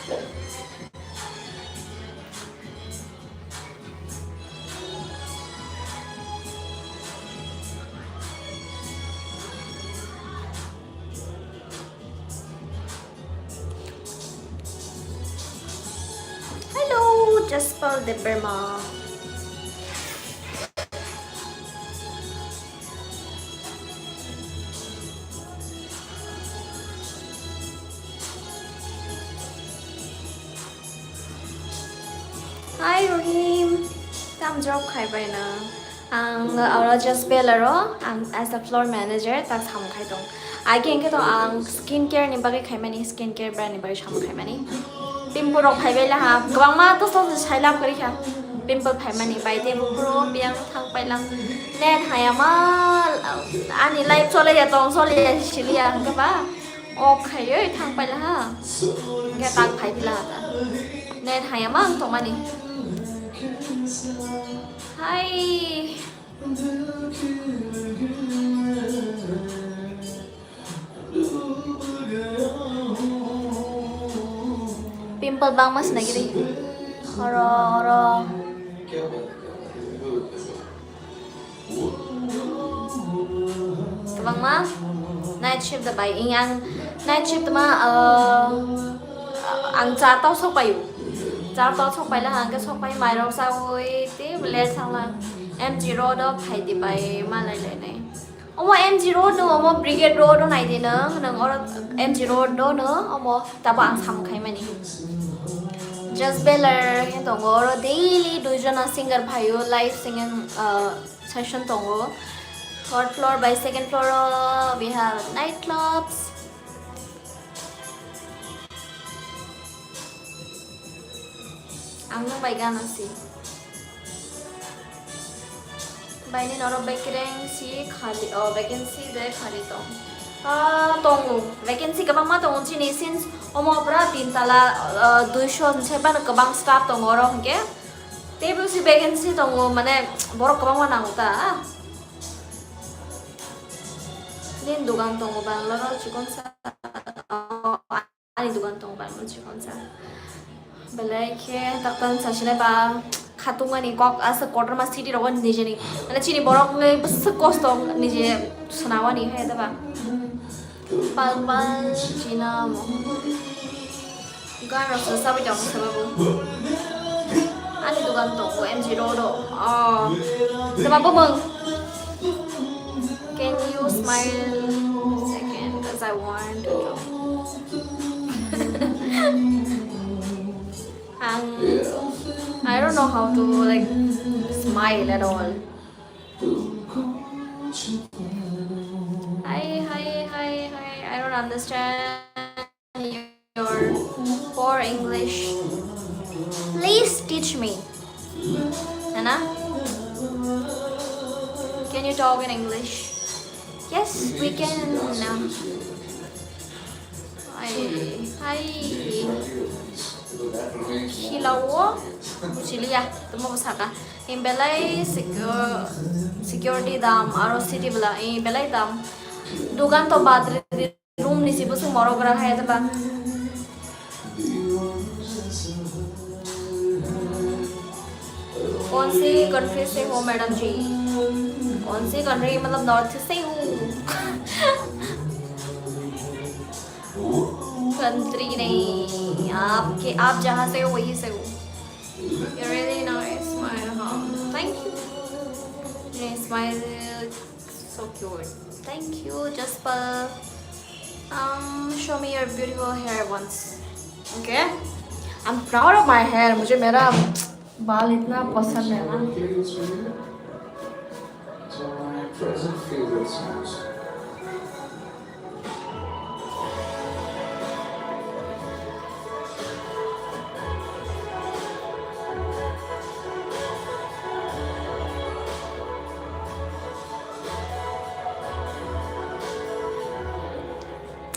Hello, Jasper de Burma. Hi Rohim. Tam job khai bai na. Ang ara Jasper laro. Ang as a floor manager tak sam khai dong. I can ke to ang skincare ni bagi khai mani skincare brand ni bagi sam khai mani. Pimple rok khai bai la ha. Kwang ma to so sai lap kari kha. Pimple khai mani bai te bu pro biang thang pai lang. Net hayama ani live so le ya tong so le chilia ka ba. Ok khai ơi thang pai la ha. Ke tak khai pila ta. Net hayama tong mani. Hi. Pimple bang mas na gini. Horo. Bang ma night shift da bai yang night shift ma ang cha tao sok bai cha tao sok bai la hang ka sok bai mai rau sa oi ti le sang la M0 do phai di bai ma lai lai nai omo M0 do omo brigade road do nai di na nang or M0 do na omo ta bang sam khai mani just beller he tongo daily dujana singer bhayo live singing session tongo third floor by second floor we have nightclubs ang nang bay gana si bay ni noro bay kireng si khali vacancy de khali tong tongo vacancy kabang ma tongo chini since omo pra tin tala 200 seban kabang staff tongo ro hangke table si vacancy tongo mane borok kabang ma nangta nin dugang tongo bang laro chikonsa ani dugang tongo bang laro chikonsa belai ke taktan sasine ba khatunga ni kok asa quarter ma city rogon nije ni mane chini borok ngai bus cost nije sunawa ni hai da ba pal china mo gara sa sabi jam sababu ani dugang tongo M0 do sababu bang can you smile second because I want to draw. I don't know how to like smile at all. Hi. I don't understand your poor English. Please teach me. Anna? Can you talk in English? Yes, we can. Hi. Hilawo, Chilia, the Mosaka. In Belay security dam, Aro city bla, in Belay dam. Duganto Badri room Nisibus Morogra Hyderabad. कौन सी country से हो madam जी कौन सी country मतलब north से हूँ country नहीं आप जहाँ से हो वहीं से हो You're really nice smile thank you your smile so cute thank you Jasper show me your beautiful hair once okay I'm proud of my hair मुझे मेरा बाल इतना पसंद है ना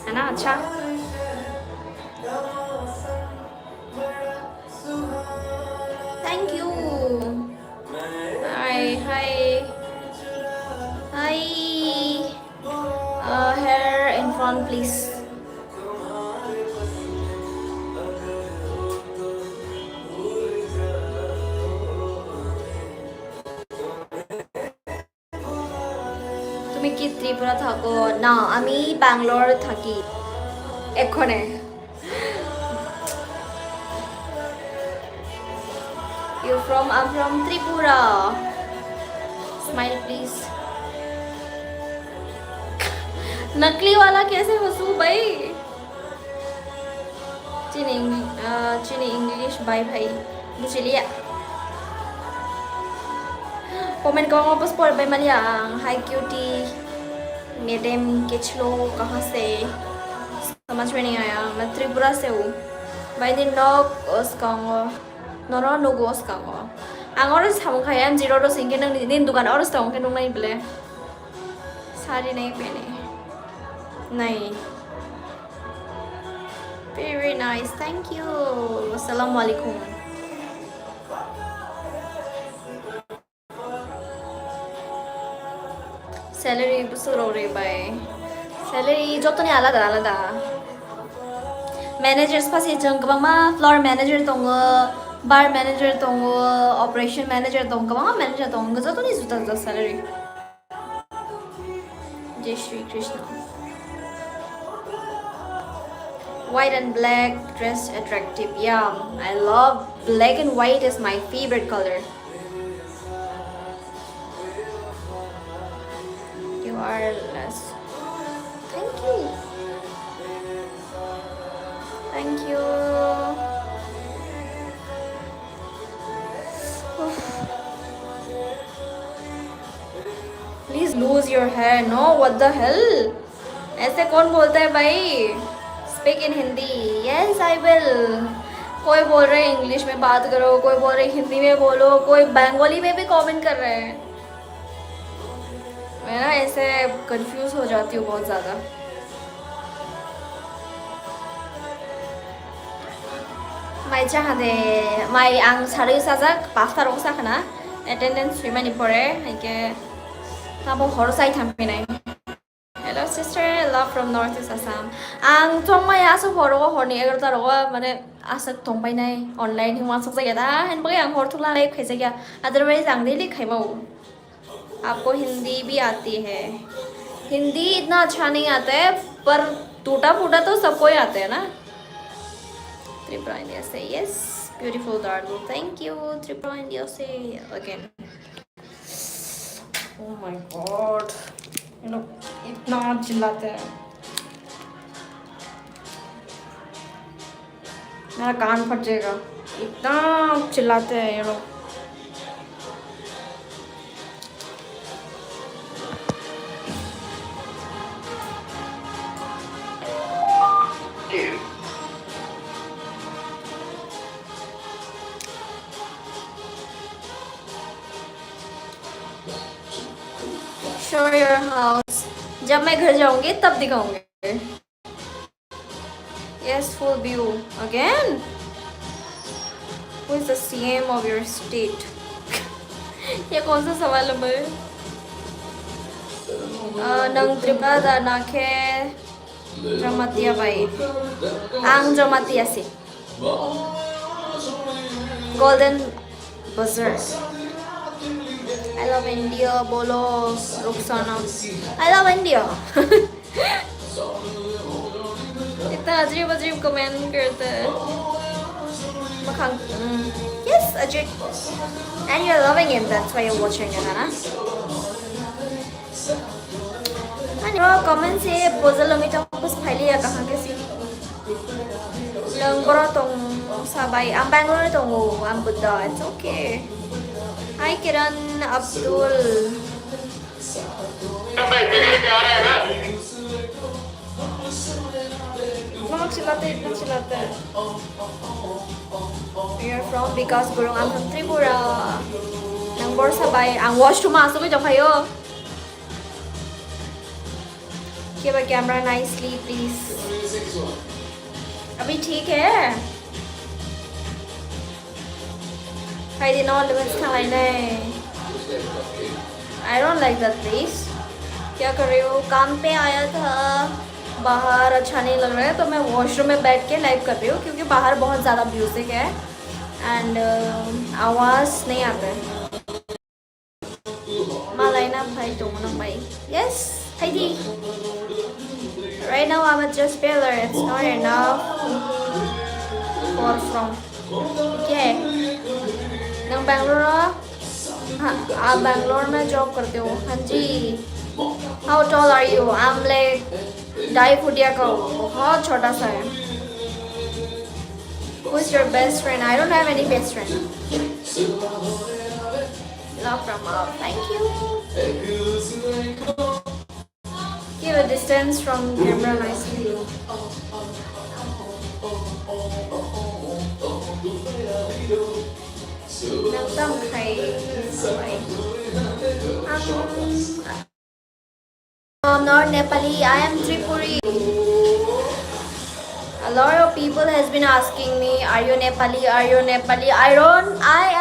है ना अच्छा Thank you. Hi. Hair in front, please. কি ত্রিপুরা থাকো না আমি ব্যাঙ্গালোর থাকি এক্ষণে I'm from Tripura smile please नकली वाला कैसे हंसू भाई चीनी इंग्लिश बाय भाई बुझलिया कमेंट को वापस पढ़ भाई मलिया हाय क्यूटी मैडम केचलो कहाँ से समझ में नहीं आया मैं त्रिपुरा से हूँ भाई दिन नॉक उसकांगो नॉनो नोगो उसकांगो आंग और सामु खाया हम जीरो रो सिंगे नंग दिन दुकान और स्टॉक के नंग नहीं बिले साड़ी नहीं पहने नहीं very nice thank you assalamualaikum salary busuro re bhai salary jotoni alada alada managers pasi jang kabama floor manager tongo bar manager tongo operation manager tongo kabama manager tongo jotoni juta salary jai shri krishna white and black dress attractive yeah I love black and white is my favorite color you are less thank you please lose your hair no what the hell ऐसे कौन बोलता है भाई speak in Hindi yes I will कोई बोल रहे हैं English में बात करो कोई बोल रहे हिंदी में बोलो कोई बंगाली में भी कमेंट कर रहे हैं मैं ना ऐसे कंफ्यूज हो जाती हूँ बहुत ज़्यादा माई चाहते माई आं साढ़े साजा पास्ता रोसा खाना एटेंडेंस रिमाइंड पड़े के तब हर side थाम्पिनाय Hello sister, love from Northeast Assam. Ang thongmai aso horo horni 11 ro mane asak thongbai nai online hi wan sakja da hen bai ang hor thula lai khaisa gya otherwise ang daily खाइबा आपको हिंदी भी आती है हिंदी इतना अच्छा नहीं आता है पर टूटा फूटा तो सबको ही आता है ना Tripura India से yes beautiful Dardu thank you Tripura India से again oh my god you know इतना चिल्लाते हैं मेरा कान फट जाएगा इतना चिल्लाते हैं ये लोग Show your house. जब मैं घर जाऊंगी तब दिखाऊंगी yes full view again who is the CM of your state ये कौन सा सवाल है भाई नंग त्रिपुरा दा नाखे Dramatia भाई ang Dramatia si Golden Buzzer I love India, bolo, Roxana. I love India. इतना अजीब अजीब कमेंट करते हैं. Yes, Ajit. And you're loving him. That's why you're watching it, है ना? And your comment से puzzle में तो कुछ फैली है कहाँ के सी? लंबरा तों साबाई. I'm Bangalore तों I'm Buddha. It's okay. Hi Kiran Abdul. इतना चिल्लाते. You're from because Gurung I'm from Tripura. Nang bor sabay ang washroom masuk ke jakayo. Keep a camera nicely please. अभी ठीक है. I did not live in Thailand. I don't like that place. क्या कर रही हो? काम पे आया था. बाहर अच्छा नहीं लग रहा है तो मैं वॉशरूम में बैठ के लाइव कर रही हूँ क्योंकि बाहर बहुत ज़्यादा म्यूजिक है एंड आवाज़ नहीं आता है. मालाइना भाई तो ना भाई. Yes. Heidi. Right now I'm a just speller. It's not enough for from. Okay. Nang Bangalore đó? आप बैंगलोर में जॉब करते हो? हाँ जी. How tall are you? I'm like 2.5 फुटिया का हूँ. बहुत छोटा सा है. Who's your best friend? I don't have any best friend. Love from up. Thank you. Give a distance from camera nicely. Nang tâm khay. I'm not Nepali. I am Tripuri. A lot of people has been asking me, are you Nepali? Are you Nepali? I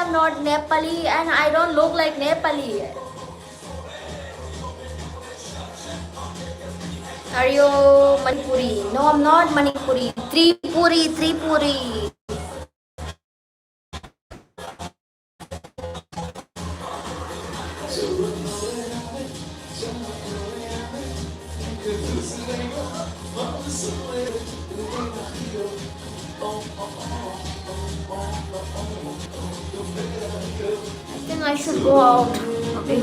am not Nepali and I don't look like Nepali. Are you Manipuri? No, I'm not Manipuri. Tripuri. I think I should go out. Okay.